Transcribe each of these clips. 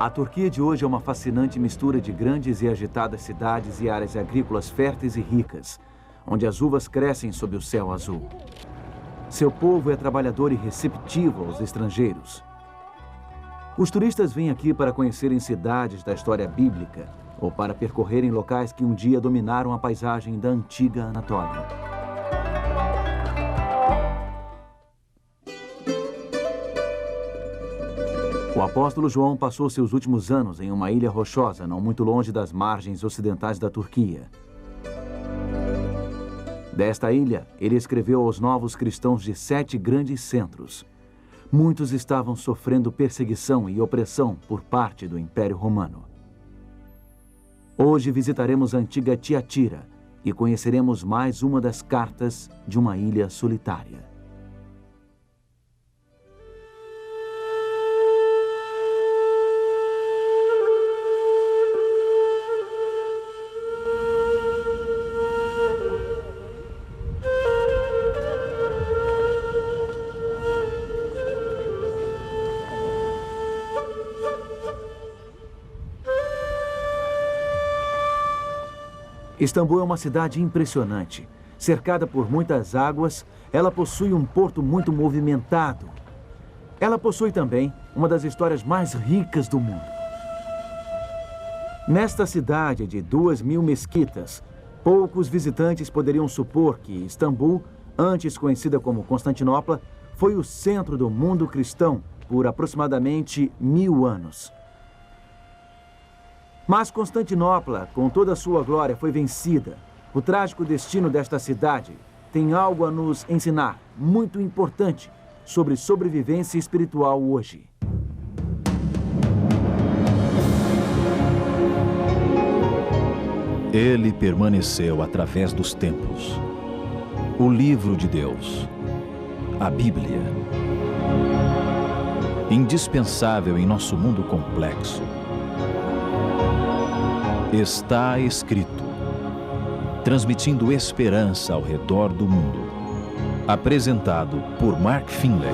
A Turquia de hoje é uma fascinante mistura de grandes e agitadas cidades e áreas agrícolas férteis e ricas, onde as uvas crescem sob o céu azul. Seu povo é trabalhador e receptivo aos estrangeiros. Os turistas vêm aqui para conhecerem cidades da história bíblica ou para percorrerem locais que um dia dominaram a paisagem da antiga Anatólia. O apóstolo João passou seus últimos anos em uma ilha rochosa, não muito longe das margens ocidentais da Turquia. Desta ilha, ele escreveu aos novos cristãos de 7 grandes centros. Muitos estavam sofrendo perseguição e opressão por parte do Império Romano. Hoje visitaremos a antiga Tiatira e conheceremos mais uma das cartas de uma ilha solitária. Istambul é uma cidade impressionante. Cercada por muitas águas, ela possui um porto muito movimentado. Ela possui também uma das histórias mais ricas do mundo. Nesta cidade de 2.000 mesquitas, poucos visitantes poderiam supor que Istambul, antes conhecida como Constantinopla, foi o centro do mundo cristão por aproximadamente 1000 anos. Mas Constantinopla, com toda a sua glória, foi vencida. O trágico destino desta cidade tem algo a nos ensinar, muito importante, sobre sobrevivência espiritual hoje. Ele permaneceu através dos tempos. O livro de Deus, a Bíblia. Indispensável em nosso mundo complexo. Está escrito, transmitindo esperança ao redor do mundo. Apresentado por Mark Finley.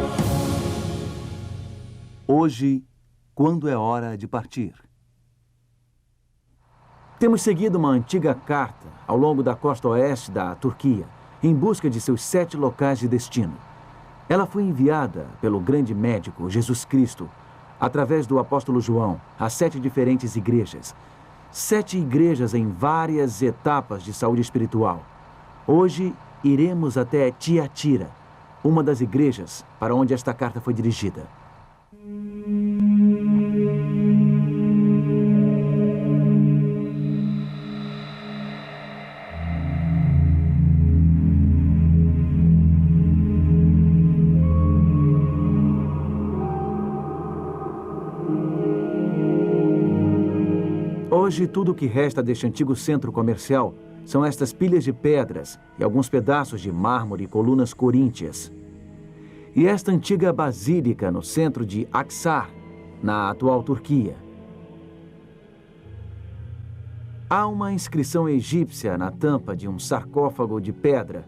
Hoje, quando é hora de partir? Temos seguido uma antiga carta ao longo da costa oeste da Turquia, em busca de seus 7 locais de destino. Ela foi enviada pelo grande médico Jesus Cristo, através do apóstolo João, a 7 diferentes igrejas. 7 igrejas em várias etapas de saúde espiritual. Hoje, iremos até Tiatira, uma das igrejas para onde esta carta foi dirigida. Hoje, tudo o que resta deste antigo centro comercial são estas pilhas de pedras e alguns pedaços de mármore e colunas coríntias. E esta antiga basílica no centro de Aksar, na atual Turquia. Há uma inscrição egípcia na tampa de um sarcófago de pedra,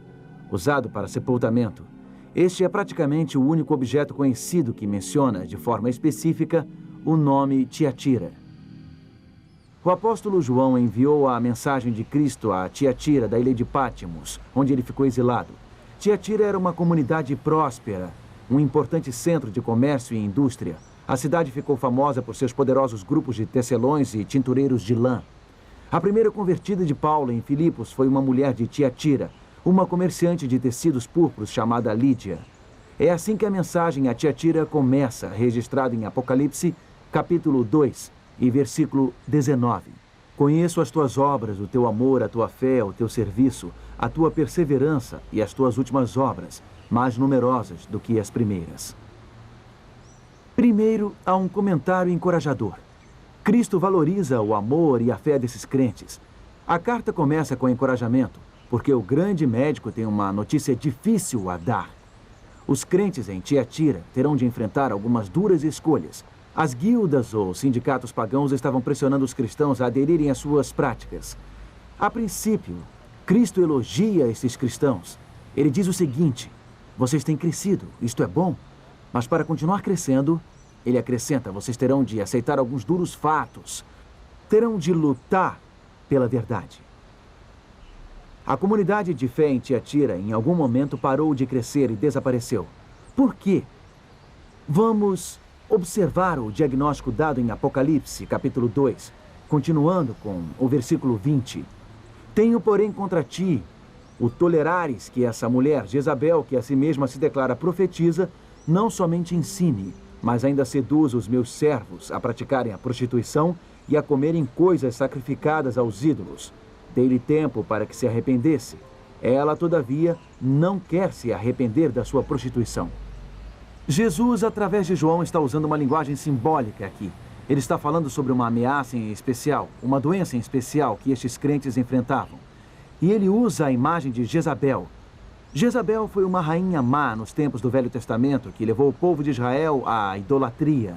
usado para sepultamento. Este é praticamente o único objeto conhecido que menciona, de forma específica, o nome Tiatira. O apóstolo João enviou a mensagem de Cristo a Tiatira, da ilha de Pátimos, onde ele ficou exilado. Tiatira era uma comunidade próspera, um importante centro de comércio e indústria. A cidade ficou famosa por seus poderosos grupos de tecelões e tintureiros de lã. A primeira convertida de Paulo em Filipos foi uma mulher de Tiatira, uma comerciante de tecidos púrpuros chamada Lídia. É assim que a mensagem a Tiatira começa, registrada em Apocalipse, capítulo 2, e versículo 19. Conheço as tuas obras, o teu amor, a tua fé, o teu serviço, a tua perseverança e as tuas últimas obras, mais numerosas do que as primeiras. Primeiro, há um comentário encorajador. Cristo valoriza o amor e a fé desses crentes. A carta começa com encorajamento, porque o grande médico tem uma notícia difícil a dar. Os crentes em Tiatira terão de enfrentar algumas duras escolhas. As guildas ou sindicatos pagãos estavam pressionando os cristãos a aderirem às suas práticas. A princípio, Cristo elogia esses cristãos. Ele diz o seguinte: vocês têm crescido, isto é bom, mas para continuar crescendo, Ele acrescenta, vocês terão de aceitar alguns duros fatos. Terão de lutar pela verdade. A comunidade de fé em Tiatira, em algum momento, parou de crescer e desapareceu. Por quê? Vamos observar o diagnóstico dado em Apocalipse, capítulo 2, continuando com o versículo 20. Tenho, porém, contra ti o tolerares que essa mulher, Jezabel, que a si mesma se declara profetiza, não somente ensine, mas ainda seduz os meus servos a praticarem a prostituição e a comerem coisas sacrificadas aos ídolos. Dei-lhe tempo para que se arrependesse. Ela, todavia, não quer se arrepender da sua prostituição. Jesus, através de João, está usando uma linguagem simbólica aqui. Ele está falando sobre uma ameaça em especial, uma doença em especial que estes crentes enfrentavam. E ele usa a imagem de Jezabel. Jezabel foi uma rainha má nos tempos do Velho Testamento que levou o povo de Israel à idolatria.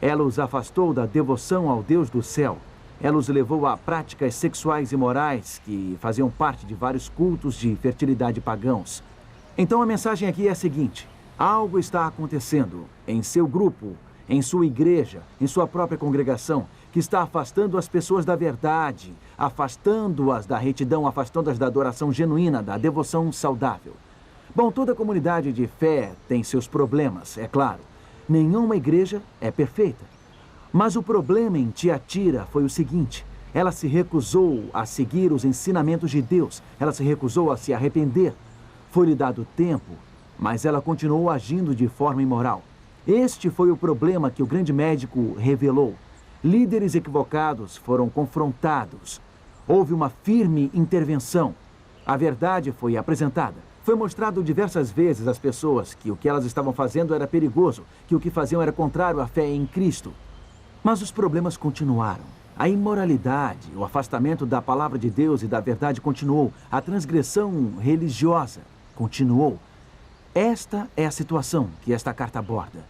Ela os afastou da devoção ao Deus do céu. Ela os levou a práticas sexuais imorais que faziam parte de vários cultos de fertilidade pagãos. Então a mensagem aqui é a seguinte: algo está acontecendo em seu grupo, em sua igreja, em sua própria congregação, que está afastando as pessoas da verdade, afastando-as da retidão, afastando-as da adoração genuína, da devoção saudável. Bom, toda comunidade de fé tem seus problemas, é claro. Nenhuma igreja é perfeita. Mas o problema em Tiatira foi o seguinte: ela se recusou a seguir os ensinamentos de Deus, ela se recusou a se arrepender. Foi-lhe dado tempo, mas ela continuou agindo de forma imoral. Este foi o problema que o grande médico revelou. Líderes equivocados foram confrontados. Houve uma firme intervenção. A verdade foi apresentada. Foi mostrado diversas vezes às pessoas que o que elas estavam fazendo era perigoso, que o que faziam era contrário à fé em Cristo. Mas os problemas continuaram. A imoralidade, o afastamento da palavra de Deus e da verdade continuou. A transgressão religiosa continuou. Esta é a situação que esta carta aborda.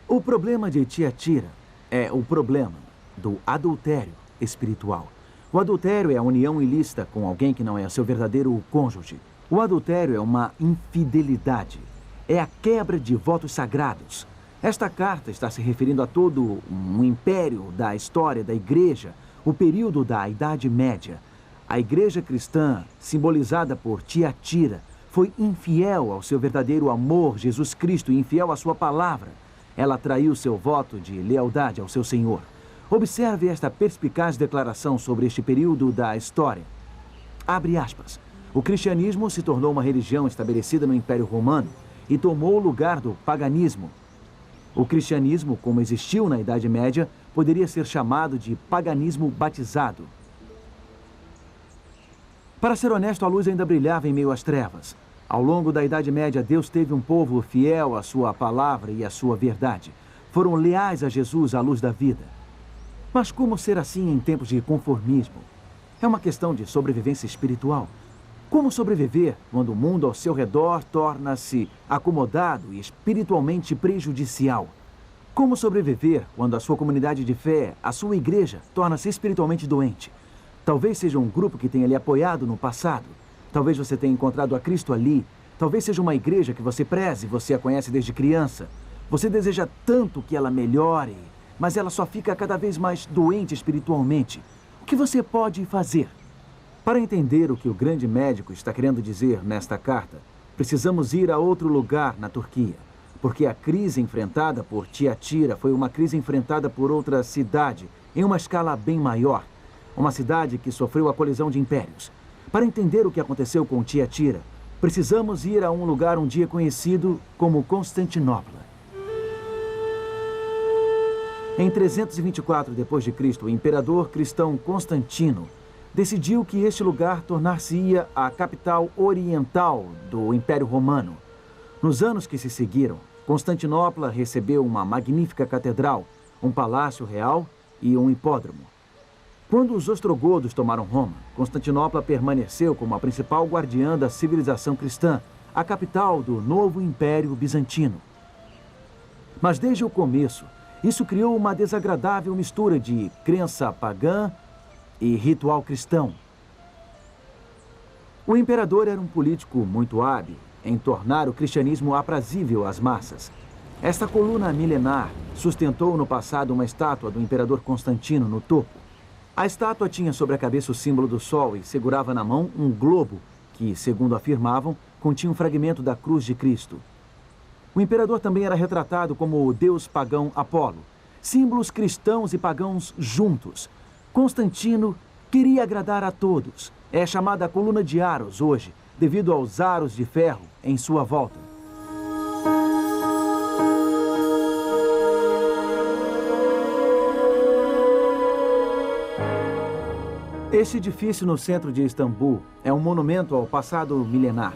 O problema de Tiatira é o problema do adultério espiritual. O adultério é a união ilícita com alguém que não é seu verdadeiro cônjuge. O adultério é uma infidelidade. É a quebra de votos sagrados. Esta carta está se referindo a todo um império da história da igreja, o período da Idade Média. A igreja cristã, simbolizada por Tiatira, foi infiel ao seu verdadeiro amor, Jesus Cristo, e infiel à sua palavra. Ela traiu seu voto de lealdade ao seu Senhor. Observe esta perspicaz declaração sobre este período da história. Abre aspas. O cristianismo se tornou uma religião estabelecida no Império Romano e tomou o lugar do paganismo. O cristianismo, como existiu na Idade Média, poderia ser chamado de paganismo batizado. Para ser honesto, a luz ainda brilhava em meio às trevas. Ao longo da Idade Média, Deus teve um povo fiel à sua palavra e à sua verdade. Foram leais a Jesus à luz da vida. Mas como ser assim em tempos de conformismo? É uma questão de sobrevivência espiritual. Como sobreviver quando o mundo ao seu redor torna-se acomodado e espiritualmente prejudicial? Como sobreviver quando a sua comunidade de fé, a sua igreja, torna-se espiritualmente doente? Talvez seja um grupo que tenha lhe apoiado no passado. Talvez você tenha encontrado a Cristo ali. Talvez seja uma igreja que você preze, você a conhece desde criança. Você deseja tanto que ela melhore, mas ela só fica cada vez mais doente espiritualmente. O que você pode fazer? Para entender o que o grande médico está querendo dizer nesta carta, precisamos ir a outro lugar na Turquia, porque a crise enfrentada por Tiatira foi uma crise enfrentada por outra cidade, em uma escala bem maior, uma cidade que sofreu a colisão de impérios. Para entender o que aconteceu com Tiatira, precisamos ir a um lugar um dia conhecido como Constantinopla. Em 324 d.C., o imperador cristão Constantino decidiu que este lugar tornar-se-ia a capital oriental do Império Romano. Nos anos que se seguiram, Constantinopla recebeu uma magnífica catedral, um palácio real e um hipódromo. Quando os ostrogodos tomaram Roma, Constantinopla permaneceu como a principal guardiã da civilização cristã, a capital do novo Império Bizantino. Mas desde o começo, isso criou uma desagradável mistura de crença pagã e ritual cristão. O imperador era um político muito hábil em tornar o cristianismo aprazível às massas. Esta coluna milenar sustentou no passado uma estátua do imperador Constantino no topo. A estátua tinha sobre a cabeça o símbolo do sol e segurava na mão um globo que, segundo afirmavam, continha um fragmento da cruz de Cristo. O imperador também era retratado como o deus pagão Apolo, símbolos cristãos e pagãos juntos. Constantino queria agradar a todos. É chamada a coluna de Aros hoje, devido aos aros de ferro em sua volta. Este edifício no centro de Istambul é um monumento ao passado milenar.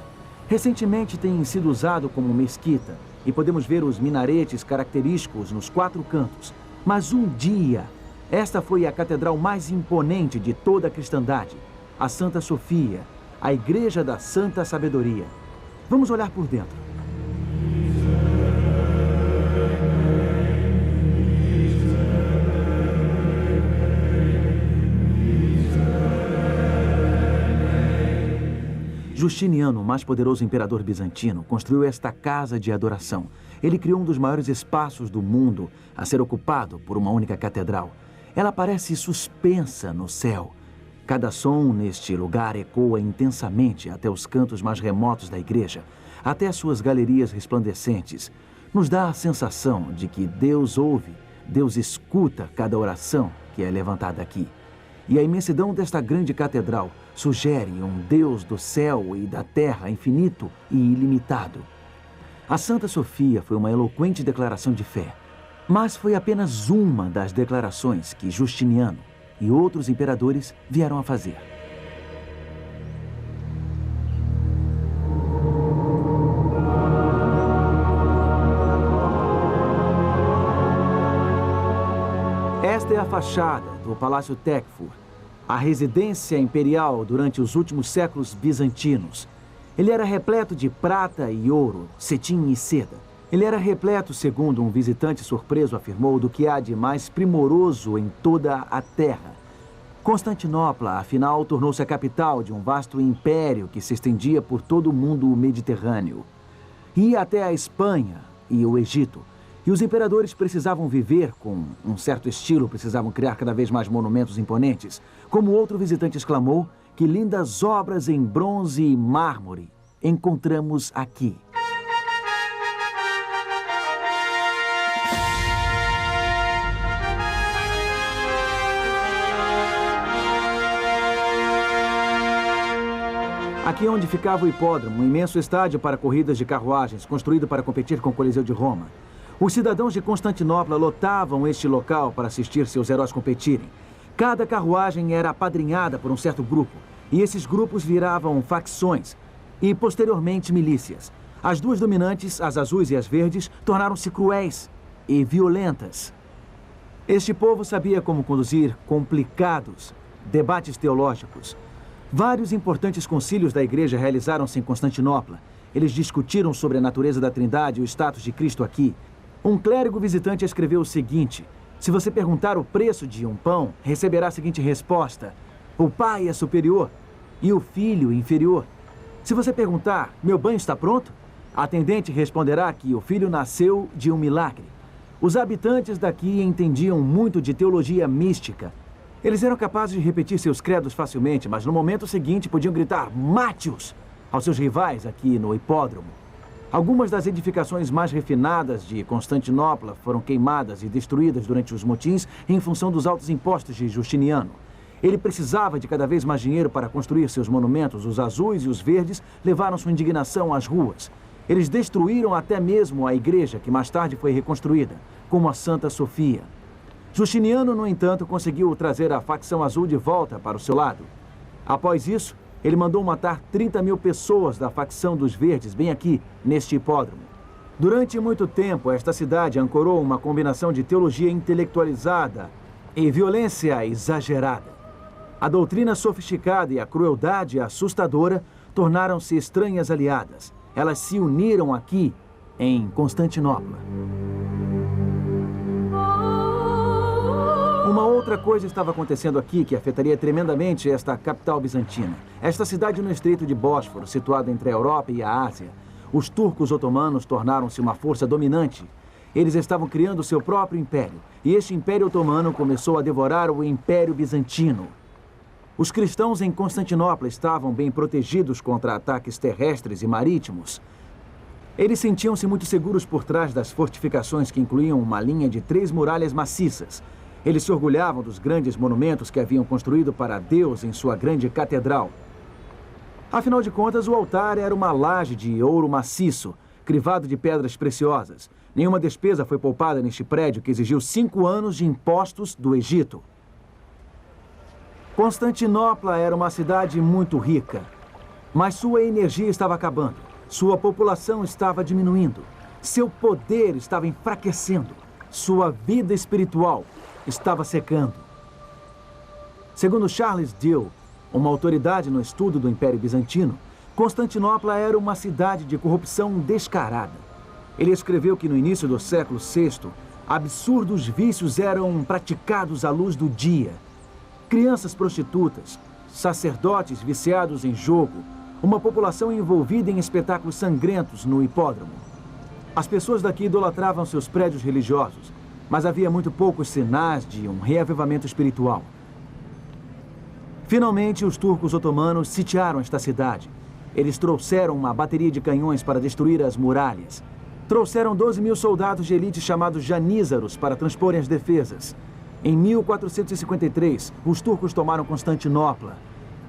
Recentemente tem sido usado como mesquita e podemos ver os minaretes característicos nos 4 cantos. Mas um dia, esta foi a catedral mais imponente de toda a cristandade, a Santa Sofia, a Igreja da Santa Sabedoria. Vamos olhar por dentro. Justiniano, o mais poderoso imperador bizantino, construiu esta casa de adoração. Ele criou um dos maiores espaços do mundo a ser ocupado por uma única catedral. Ela parece suspensa no céu. Cada som neste lugar ecoa intensamente até os cantos mais remotos da igreja, até suas galerias resplandecentes. Nos dá a sensação de que Deus ouve, Deus escuta cada oração que é levantada aqui. E a imensidão desta grande catedral sugere um Deus do céu e da terra infinito e ilimitado. A Santa Sofia foi uma eloquente declaração de fé, mas foi apenas uma das declarações que Justiniano e outros imperadores vieram a fazer. Esta é a fachada do Palácio Tekfur, a residência imperial durante os últimos séculos bizantinos. Ele era repleto de prata e ouro, cetim e seda. Ele era repleto, segundo um visitante surpreso afirmou, do que há de mais primoroso em toda a terra. Constantinopla, afinal, tornou-se a capital de um vasto império que se estendia por todo o mundo mediterrâneo. Ia até a Espanha e o Egito. E os imperadores precisavam viver com um certo estilo, precisavam criar cada vez mais monumentos imponentes. Como outro visitante exclamou, que lindas obras em bronze e mármore encontramos aqui. Aqui é onde ficava o hipódromo, um imenso estádio para corridas de carruagens, construído para competir com o Coliseu de Roma. Os cidadãos de Constantinopla lotavam este local para assistir seus heróis competirem. Cada carruagem era apadrinhada por um certo grupo, e esses grupos viravam facções e, posteriormente, milícias. As duas dominantes, as azuis e as verdes, tornaram-se cruéis e violentas. Este povo sabia como conduzir complicados debates teológicos. Vários importantes concílios da igreja realizaram-se em Constantinopla. Eles discutiram sobre a natureza da Trindade e o status de Cristo aqui. Um clérigo visitante escreveu o seguinte: se você perguntar o preço de um pão, receberá a seguinte resposta: o pai é superior e o filho inferior. Se você perguntar, meu banho está pronto? A atendente responderá que o filho nasceu de um milagre. Os habitantes daqui entendiam muito de teologia mística. Eles eram capazes de repetir seus credos facilmente, mas no momento seguinte podiam gritar "Mate-os!" aos seus rivais aqui no hipódromo. Algumas das edificações mais refinadas de Constantinopla foram queimadas e destruídas durante os motins em função dos altos impostos de Justiniano. Ele precisava de cada vez mais dinheiro para construir seus monumentos. Os azuis e os verdes levaram sua indignação às ruas. Eles destruíram até mesmo a igreja, que mais tarde foi reconstruída, como a Santa Sofia. Justiniano, no entanto, conseguiu trazer a facção azul de volta para o seu lado. Após isso, ele mandou matar 30.000 pessoas da facção dos verdes, bem aqui, neste hipódromo. Durante muito tempo, esta cidade ancorou uma combinação de teologia intelectualizada e violência exagerada. A doutrina sofisticada e a crueldade assustadora tornaram-se estranhas aliadas. Elas se uniram aqui, em Constantinopla. Uma outra coisa estava acontecendo aqui que afetaria tremendamente esta capital bizantina. Esta cidade no Estreito de Bósforo, situada entre a Europa e a Ásia. Os turcos otomanos tornaram-se uma força dominante. Eles estavam criando seu próprio império. E este Império Otomano começou a devorar o Império Bizantino. Os cristãos em Constantinopla estavam bem protegidos contra ataques terrestres e marítimos. Eles sentiam-se muito seguros por trás das fortificações que incluíam uma linha de 3 muralhas maciças. Eles se orgulhavam dos grandes monumentos que haviam construído para Deus em sua grande catedral. Afinal de contas, o altar era uma laje de ouro maciço, crivado de pedras preciosas. Nenhuma despesa foi poupada neste prédio que exigiu 5 anos de impostos do Egito. Constantinopla era uma cidade muito rica, mas sua energia estava acabando. Sua população estava diminuindo. Seu poder estava enfraquecendo. Sua vida espiritual estava secando. Segundo Charles Dill, uma autoridade no estudo do Império Bizantino, Constantinopla era uma cidade de corrupção descarada. Ele escreveu que no início do século VI, absurdos vícios eram praticados à luz do dia. Crianças prostitutas, sacerdotes viciados em jogo, uma população envolvida em espetáculos sangrentos no hipódromo. As pessoas daqui idolatravam seus prédios religiosos, mas havia muito poucos sinais de um reavivamento espiritual. Finalmente, os turcos otomanos sitiaram esta cidade. Eles trouxeram uma bateria de canhões para destruir as muralhas. Trouxeram 12.000 soldados de elite chamados janízaros para transporem as defesas. Em 1453, os turcos tomaram Constantinopla.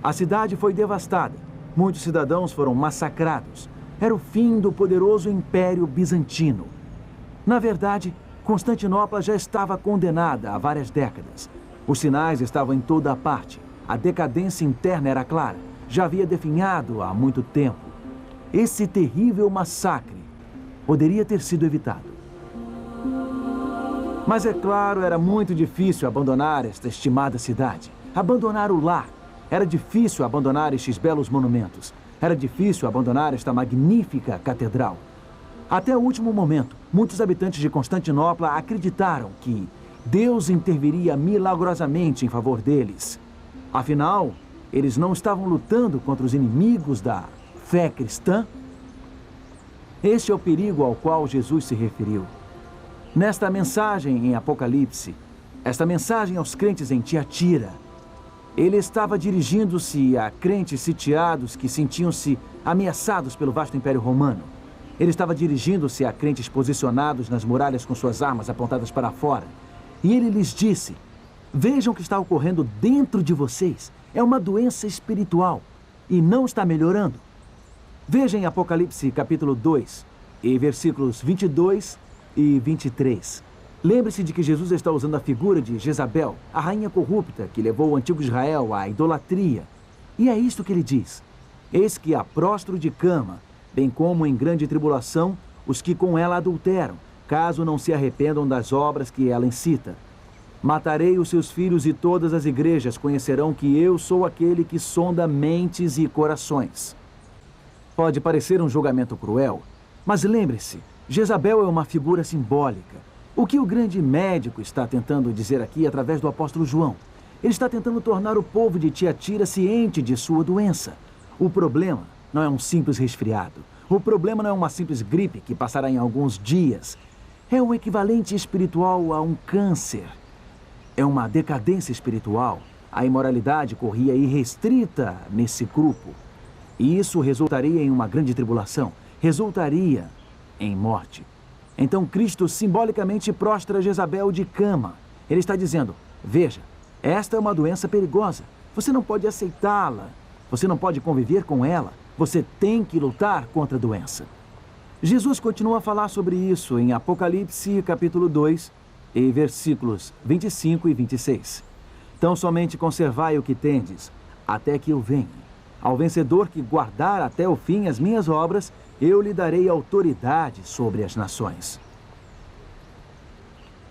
A cidade foi devastada. Muitos cidadãos foram massacrados. Era o fim do poderoso Império Bizantino. Na verdade, Constantinopla já estava condenada há várias décadas. Os sinais estavam em toda a parte. A decadência interna era clara. Já havia definhado há muito tempo. Esse terrível massacre poderia ter sido evitado. Mas, é claro, era muito difícil abandonar esta estimada cidade. Abandonar o lar. Era difícil abandonar estes belos monumentos. Era difícil abandonar esta magnífica catedral. Até o último momento, muitos habitantes de Constantinopla acreditaram que Deus interviria milagrosamente em favor deles. Afinal, eles não estavam lutando contra os inimigos da fé cristã? Este é o perigo ao qual Jesus se referiu. Nesta mensagem em Apocalipse, esta mensagem aos crentes em Tiatira, ele estava dirigindo-se a crentes sitiados que sentiam-se ameaçados pelo vasto Império Romano. Ele estava dirigindo-se a crentes posicionados nas muralhas com suas armas apontadas para fora. E ele lhes disse: vejam o que está ocorrendo dentro de vocês. É uma doença espiritual e não está melhorando. Vejam em Apocalipse capítulo 2, e versículos 22 e 23. Lembre-se de que Jesus está usando a figura de Jezabel, a rainha corrupta que levou o antigo Israel à idolatria. E é isto que ele diz: eis que a prostro de cama, bem como em grande tribulação, os que com ela adulteram, caso não se arrependam das obras que ela incita. Matarei os seus filhos e todas as igrejas conhecerão que eu sou aquele que sonda mentes e corações. Pode parecer um julgamento cruel, mas lembre-se, Jezabel é uma figura simbólica. O que o grande médico está tentando dizer aqui através do apóstolo João? Ele está tentando tornar o povo de Tiatira ciente de sua doença. O problema não é um simples resfriado. O problema não é uma simples gripe que passará em alguns dias. É um equivalente espiritual a um câncer. É uma decadência espiritual. A imoralidade corria irrestrita nesse grupo. E isso resultaria em uma grande tribulação. Resultaria em morte. Então Cristo simbolicamente prostra Jezabel de cama. Ele está dizendo: veja, esta é uma doença perigosa. Você não pode aceitá-la. Você não pode conviver com ela. Você tem que lutar contra a doença. Jesus continua a falar sobre isso em Apocalipse capítulo 2 e versículos 25 e 26. Então somente conservai o que tendes, até que eu venha. Ao vencedor que guardar até o fim as minhas obras, eu lhe darei autoridade sobre as nações.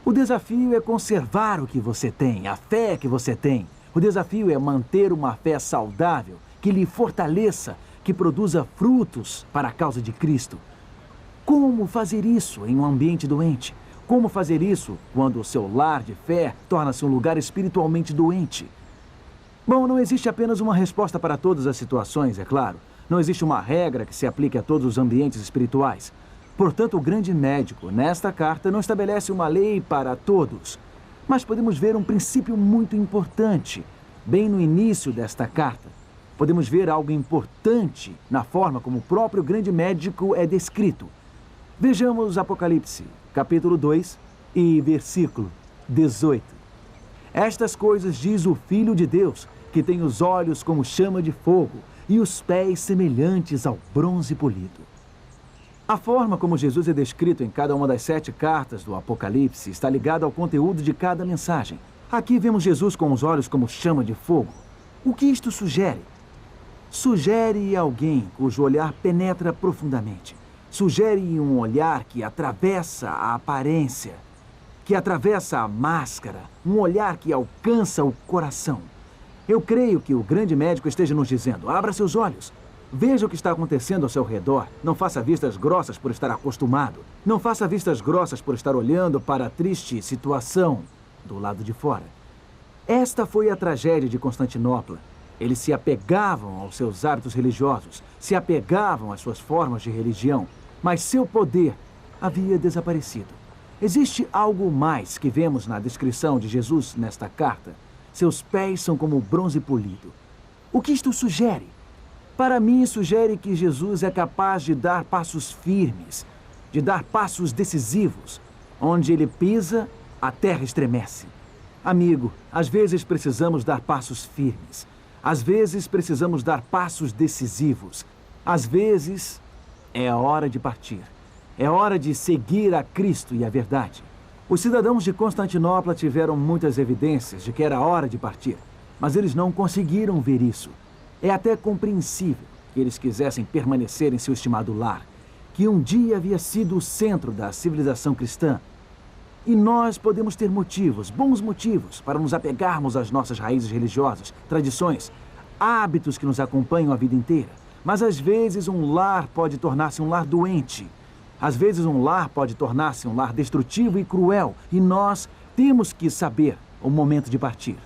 O desafio é conservar o que você tem, a fé que você tem. O desafio é manter uma fé saudável, que lhe fortaleça, que produza frutos para a causa de Cristo. Como fazer isso em um ambiente doente? Como fazer isso quando o seu lar de fé torna-se um lugar espiritualmente doente? Bom, não existe apenas uma resposta para todas as situações, é claro. Não existe uma regra que se aplique a todos os ambientes espirituais. Portanto, o grande médico, nesta carta, não estabelece uma lei para todos, mas podemos ver um princípio muito importante, bem no início desta carta. Podemos ver algo importante na forma como o próprio grande médico é descrito. Vejamos Apocalipse, capítulo 2 e versículo 18. Estas coisas diz o Filho de Deus, que tem os olhos como chama de fogo e os pés semelhantes ao bronze polido. A forma como Jesus é descrito em cada uma das 7 cartas do Apocalipse está ligada ao conteúdo de cada mensagem. Aqui vemos Jesus com os olhos como chama de fogo. O que isto sugere? Sugere alguém cujo olhar penetra profundamente. Sugere um olhar que atravessa a aparência, que atravessa a máscara, um olhar que alcança o coração. Eu creio que o grande médico esteja nos dizendo: abra seus olhos. Veja o que está acontecendo ao seu redor. Não faça vistas grossas por estar acostumado. Não faça vistas grossas por estar olhando para a triste situação do lado de fora. Esta foi a tragédia de Constantinopla. Eles se apegavam aos seus hábitos religiosos, se apegavam às suas formas de religião, mas seu poder havia desaparecido. Existe algo mais que vemos na descrição de Jesus nesta carta. Seus pés são como bronze polido. O que isto sugere? Para mim, sugere que Jesus é capaz de dar passos firmes, de dar passos decisivos. Onde ele pisa, a terra estremece. Amigo, às vezes precisamos dar passos firmes. Às vezes precisamos dar passos decisivos. Às vezes é a hora de partir. É hora de seguir a Cristo e a verdade. Os cidadãos de Constantinopla tiveram muitas evidências de que era hora de partir, mas eles não conseguiram ver isso. É até compreensível que eles quisessem permanecer em seu estimado lar, que um dia havia sido o centro da civilização cristã. E nós podemos ter motivos, bons motivos, para nos apegarmos às nossas raízes religiosas, tradições, hábitos que nos acompanham a vida inteira. Mas às vezes um lar pode tornar-se um lar doente. Às vezes um lar pode tornar-se um lar destrutivo e cruel. E nós temos que saber o momento de partir.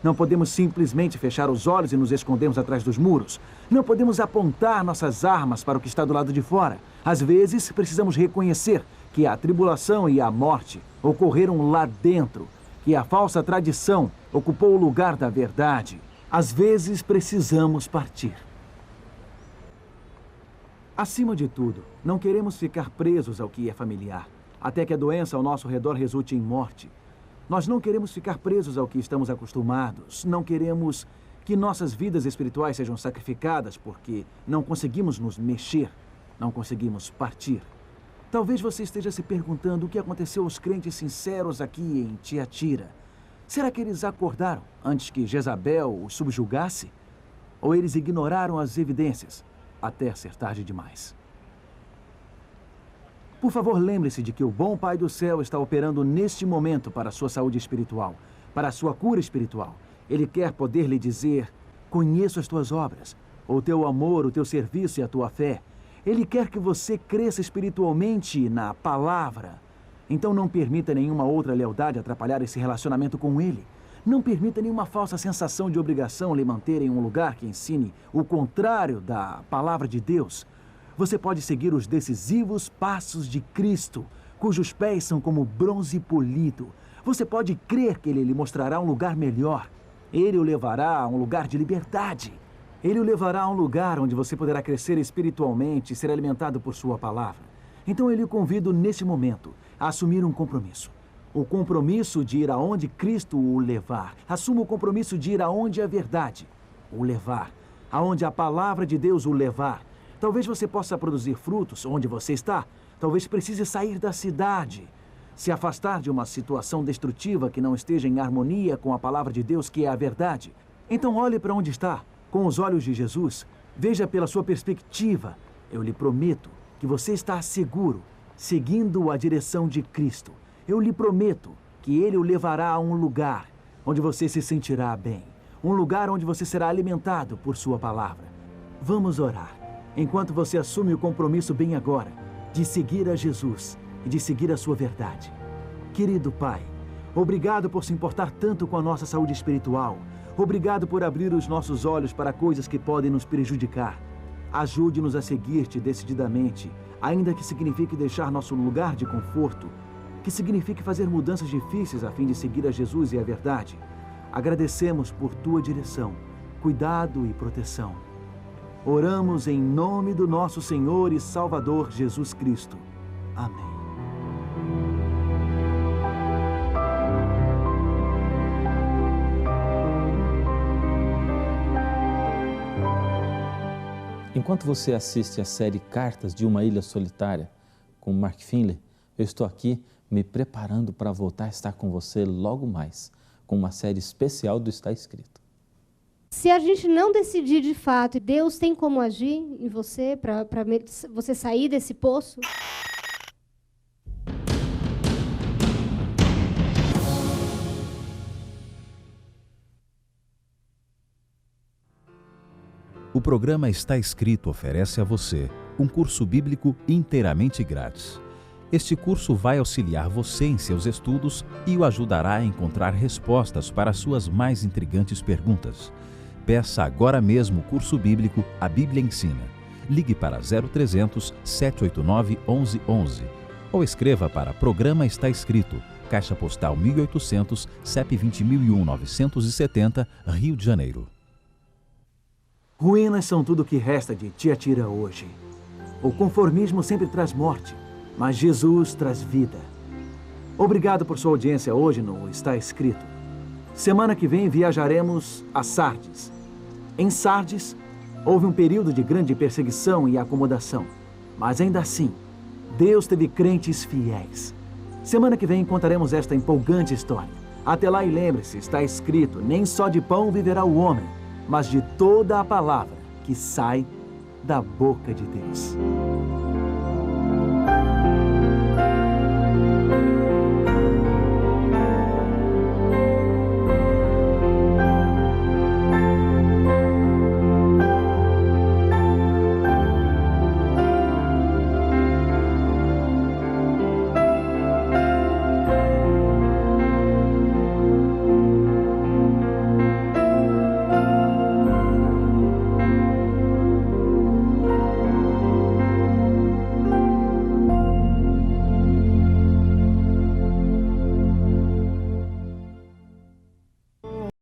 Não podemos simplesmente fechar os olhos e nos escondermos atrás dos muros. Não podemos apontar nossas armas para o que está do lado de fora. Às vezes, precisamos reconhecer que a tribulação e a morte ocorreram lá dentro, que a falsa tradição ocupou o lugar da verdade. Às vezes, precisamos partir. Acima de tudo, não queremos ficar presos ao que é familiar, até que a doença ao nosso redor resulte em morte. Nós não queremos ficar presos ao que estamos acostumados. Não queremos que nossas vidas espirituais sejam sacrificadas porque não conseguimos nos mexer, não conseguimos partir. Talvez você esteja se perguntando o que aconteceu aos crentes sinceros aqui em Tiatira. Será que eles acordaram antes que Jezabel os subjugasse? Ou eles ignoraram as evidências até ser tarde demais? Por favor, lembre-se de que o bom Pai do céu está operando neste momento para a sua saúde espiritual, para a sua cura espiritual. Ele quer poder lhe dizer: conheço as tuas obras, o teu amor, o teu serviço e a tua fé. Ele quer que você cresça espiritualmente na palavra. Então não permita nenhuma outra lealdade atrapalhar esse relacionamento com Ele. Não permita nenhuma falsa sensação de obrigação lhe manter em um lugar que ensine o contrário da palavra de Deus. Você pode seguir os decisivos passos de Cristo, cujos pés são como bronze polido. Você pode crer que Ele lhe mostrará um lugar melhor. Ele o levará a um lugar de liberdade. Ele o levará a um lugar onde você poderá crescer espiritualmente e ser alimentado por sua palavra. Então eu lhe convido nesse momento a assumir um compromisso. O compromisso de ir aonde Cristo o levar. Assuma o compromisso de ir aonde a verdade o levar. Aonde a palavra de Deus o levar. Talvez você possa produzir frutos onde você está. Talvez precise sair da cidade. Se afastar de uma situação destrutiva que não esteja em harmonia com a palavra de Deus, que é a verdade. Então olhe para onde está, com os olhos de Jesus. Veja pela sua perspectiva. Eu lhe prometo que você está seguro, seguindo a direção de Cristo. Eu lhe prometo que Ele o levará a um lugar onde você se sentirá bem. Um lugar onde você será alimentado por sua palavra. Vamos orar. Enquanto você assume o compromisso bem agora de seguir a Jesus e de seguir a sua verdade. Querido Pai, obrigado por se importar tanto com a nossa saúde espiritual. Obrigado por abrir os nossos olhos para coisas que podem nos prejudicar. Ajude-nos a seguir-te decididamente, ainda que signifique deixar nosso lugar de conforto, que signifique fazer mudanças difíceis a fim de seguir a Jesus e a verdade. Agradecemos por tua direção, cuidado e proteção. Oramos em nome do nosso Senhor e Salvador Jesus Cristo. Amém. Enquanto você assiste a série Cartas de uma Ilha Solitária, com Mark Finley, eu estou aqui me preparando para voltar a estar com você logo mais, com uma série especial do Está Escrito. Se a gente não decidir de fato, Deus tem como agir em você, para você sair desse poço? O programa Está Escrito oferece a você um curso bíblico inteiramente grátis. Este curso vai auxiliar você em seus estudos e o ajudará a encontrar respostas para suas mais intrigantes perguntas. Peça agora mesmo o curso bíblico A Bíblia Ensina. Ligue para 0300 789 1111 ou escreva para Programa Está Escrito, Caixa Postal 1800, CEP 20.970, Rio de Janeiro. Ruínas são tudo o que resta de Tiatira hoje. O conformismo sempre traz morte, mas Jesus traz vida. Obrigado por sua audiência hoje no Está Escrito. Semana que vem viajaremos a Sardes. Em Sardes, houve um período de grande perseguição e acomodação, mas ainda assim, Deus teve crentes fiéis. Semana que vem contaremos esta empolgante história. Até lá e lembre-se, está escrito, nem só de pão viverá o homem, mas de toda a palavra que sai da boca de Deus.